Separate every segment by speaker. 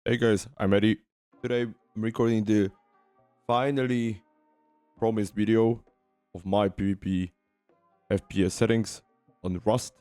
Speaker 1: Hey guys, I'm Eddie. Today I'm recording the finally promised video of my PvP FPS settings on Rust.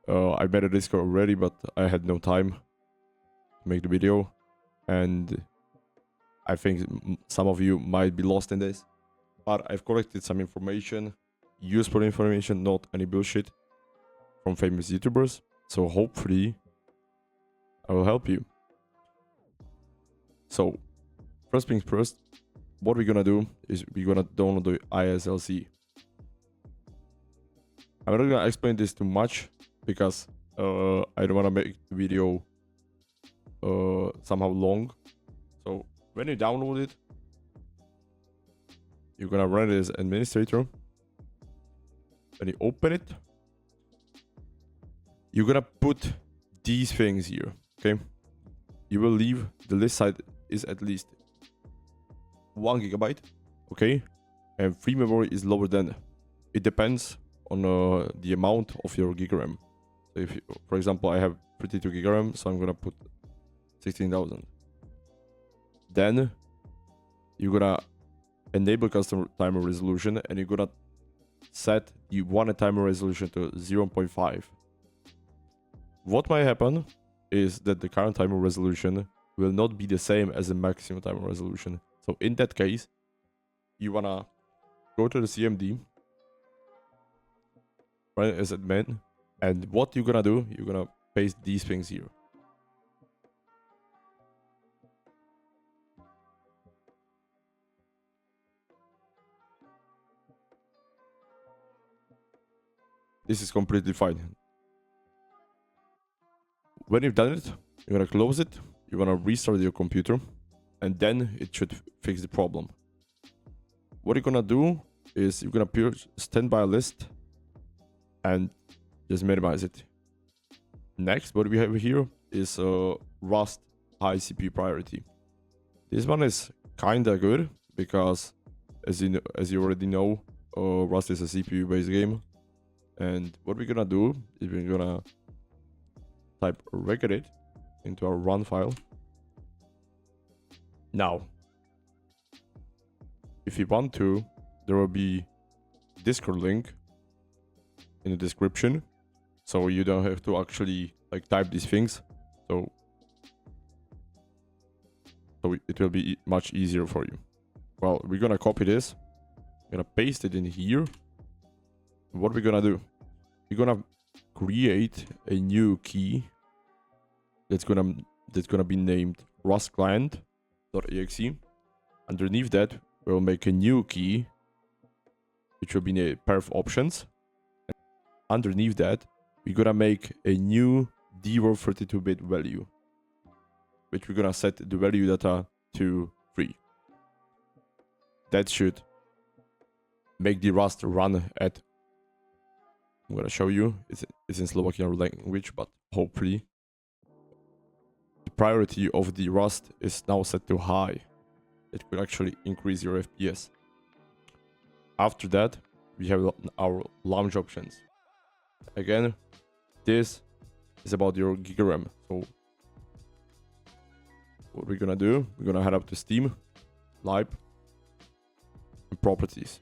Speaker 1: I made a Discord already, but I had no time to make the video, and I think some of you might be lost in this. But I've collected some information, useful information, not any bullshit, from famous YouTubers. So hopefully I will help you. So, first things first, what we're gonna do is we're gonna download the ISLC. I'm not gonna explain this too much because I don't wanna make the video somehow long. So when you download it, you're gonna run it as administrator. When you open it, you're gonna put these things here, okay? You will leave the list size is at least 1 gigabyte, okay? And free memory is lower than. It depends on the amount of your gigaram. So if, for example, I have 32 gigaram, so I'm gonna put 16,000. Then you're gonna enable custom timer resolution, and you're gonna set the one timer resolution to 0.5. What might happen is that the current timer resolution will not be the same as the maximum timer resolution. So in that case, you wanna go to the CMD, run it as admin, and what you're gonna do, you're gonna paste these things here. This is completely fine. When you've done it, you're gonna close it, you're gonna restart your computer, and then it should fix the problem. What you're gonna do is you're gonna put standby list and just minimize it. Next, what we have here is Rust high CPU priority. This one is kinda good because, as you already know, Rust is a CPU based game, and what we're gonna do is we're gonna type regedit into our run file. Now, if you want to, there will be Discord link in the description, so you don't have to actually like type these things. So it will be much easier for you. Well, we're gonna copy this, we're gonna paste it in here. What we're gonna do, we're gonna create a new key that's gonna be named Rust client.exe. Underneath that, we'll make a new key, which will be named perf options. And underneath that, we're gonna make a new dword 32-bit value, which we're gonna set the value data to 3. That should make the Rust run at, I'm gonna show you, it's in Slovakian language, but hopefully the priority of the Rust is now set to high. It will actually increase your FPS. After that, we have our launch options. Again, this is about your gigaram. So what we're gonna do, we're gonna head up to Steam, Lib, and Properties.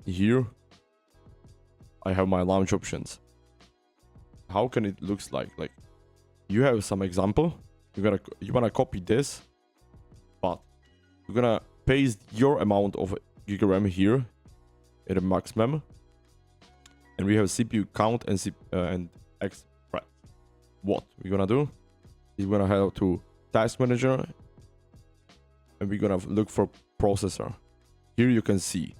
Speaker 1: Here, I have my launch options. How can it looks like? Like, you have some example. You wanna copy this, but you're gonna paste your amount of gigaram here in the maximum, and we have CPU count and X thread. What we're gonna do is we're gonna head to Task Manager, and we're gonna look for processor. Here you can see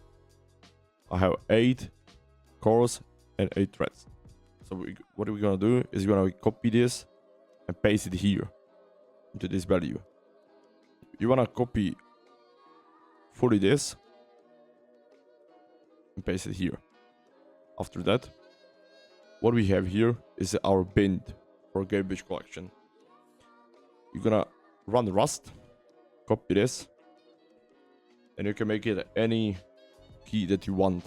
Speaker 1: I have 8 cores and 8 threads. So what we're gonna do is we're gonna copy this and paste it here into this value. You wanna copy fully this and paste it here. After that, what we have here is our bin for garbage collection. You're gonna run Rust, copy this, and you can make it any key that you want.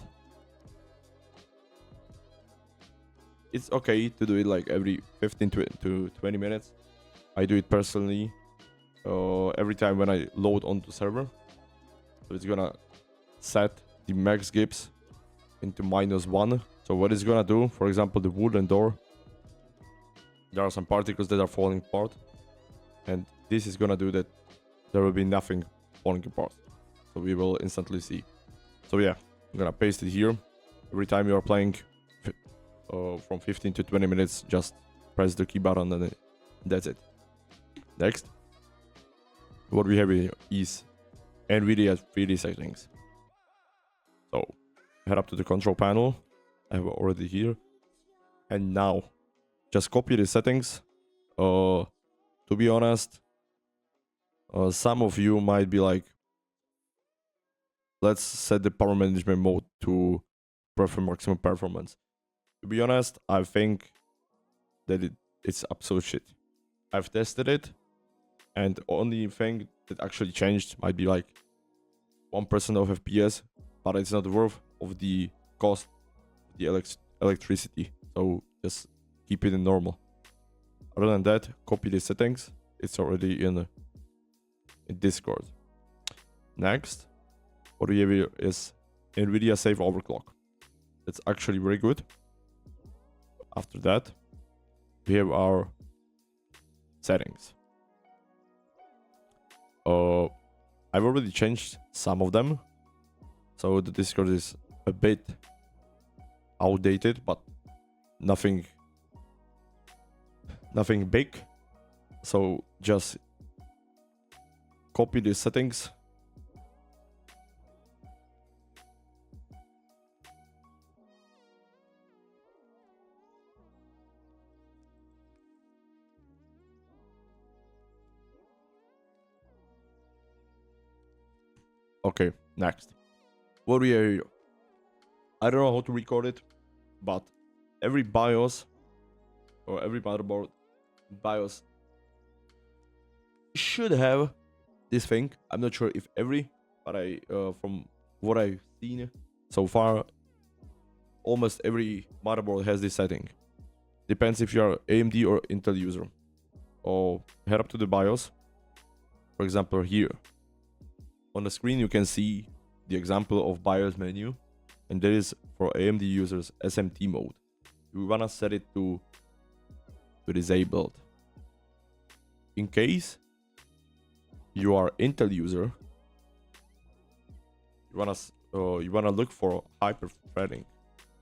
Speaker 1: It's okay to do it like every 15 to 20 minutes. I do it personally every time when I load onto server. So it's gonna set the max gips into -1. So what it's gonna do, for example, the wooden door, there are some particles that are falling apart, and this is gonna do that there will be nothing falling apart. So we will instantly see. So yeah, I'm gonna paste it here. Every time you are playing from 15 to 20 minutes, just press the key button and that's it. Next, what we have here is NVIDIA 3D settings. So head up to the control panel. I have it already here. And now, just copy the settings. To be honest, some of you might be like, let's set the power management mode to prefer maximum performance. To be honest, I think that it's absolute shit. I've tested it, and the only thing that actually changed might be like 1% of FPS, but it's not worth of the cost of the electricity. So just keep it in normal. Other than that, copy the settings. It's already in Discord. Next, what we have here is NVIDIA Safe Overclock. That's actually very good. After that, we have our settings. I've already changed some of them, so the Discord is a bit outdated, but nothing big. So just copy the settings. Okay, next. What we are here? I don't know how to record it, but every BIOS or every motherboard BIOS should have this thing. I'm not sure if every, but from what I've seen so far, almost every motherboard has this setting. Depends if you're AMD or Intel user. Or head up to the BIOS. For example, here on the screen you can see the example of BIOS menu, and there is for AMD users SMT mode. We wanna set it to disabled. In case you are Intel user, you wanna look for hyper threading.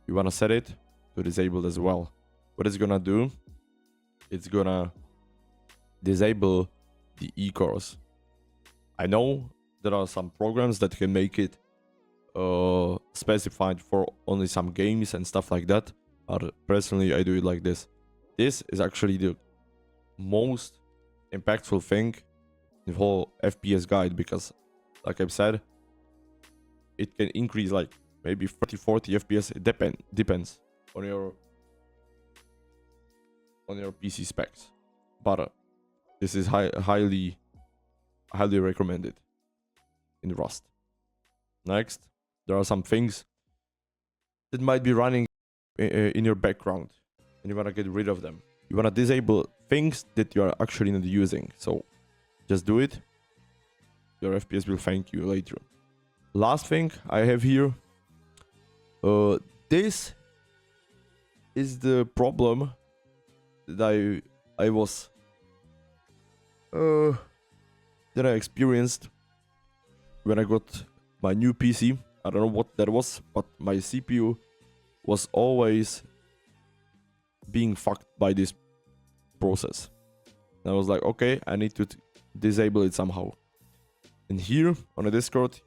Speaker 1: You wanna set it to disabled as well. What it's gonna do? It's gonna disable the E-cores. I know there are some programs that can make it specified for only some games and stuff like that, but personally I do it like this. This is actually the most impactful thing in the whole FPS guide, because like I've said, it can increase like maybe 30-40 FPS. It depends on your PC specs, but this is highly recommended in Rust. Next, there are some things that might be running in your background, and you want to get rid of them. You want to disable things that you are actually not using. So just do it. Your FPS will thank you later. Last thing I have here. This is the problem that I experienced when I got my new PC. I don't know what that was, but my CPU was always being fucked by this process. And I was like, okay, I need to disable it somehow. And here on the Discord,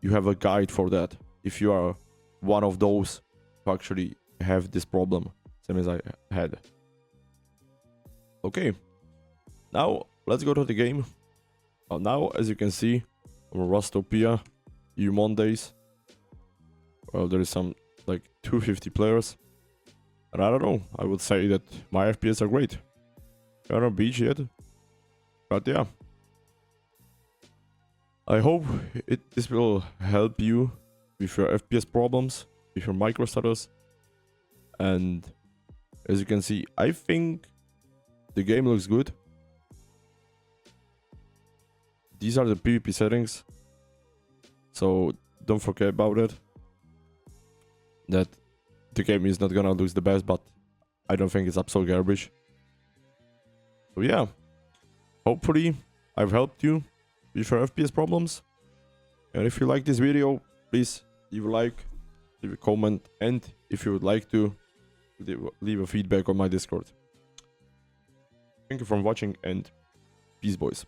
Speaker 1: you have a guide for that. If you are one of those who actually have this problem, same as I had. Okay, now let's go to the game. Now, as you can see, on Rustopia, Mondays, well, there is some like 250 players. And I don't know, I would say that my FPS are great. I don't beach yet, but yeah. I hope this will help you with your FPS problems, with your MICROSTUTTERS. And as you can see, I think the game looks good. these are the PvP settings. So don't forget about it. That the game is not gonna look the best, but I don't think it's absolute garbage. So yeah, hopefully I've helped you with your FPS problems. And if you like this video, please leave a like, leave a comment, and if you would like to, leave a feedback on my Discord. Thank you for watching, and peace, boys.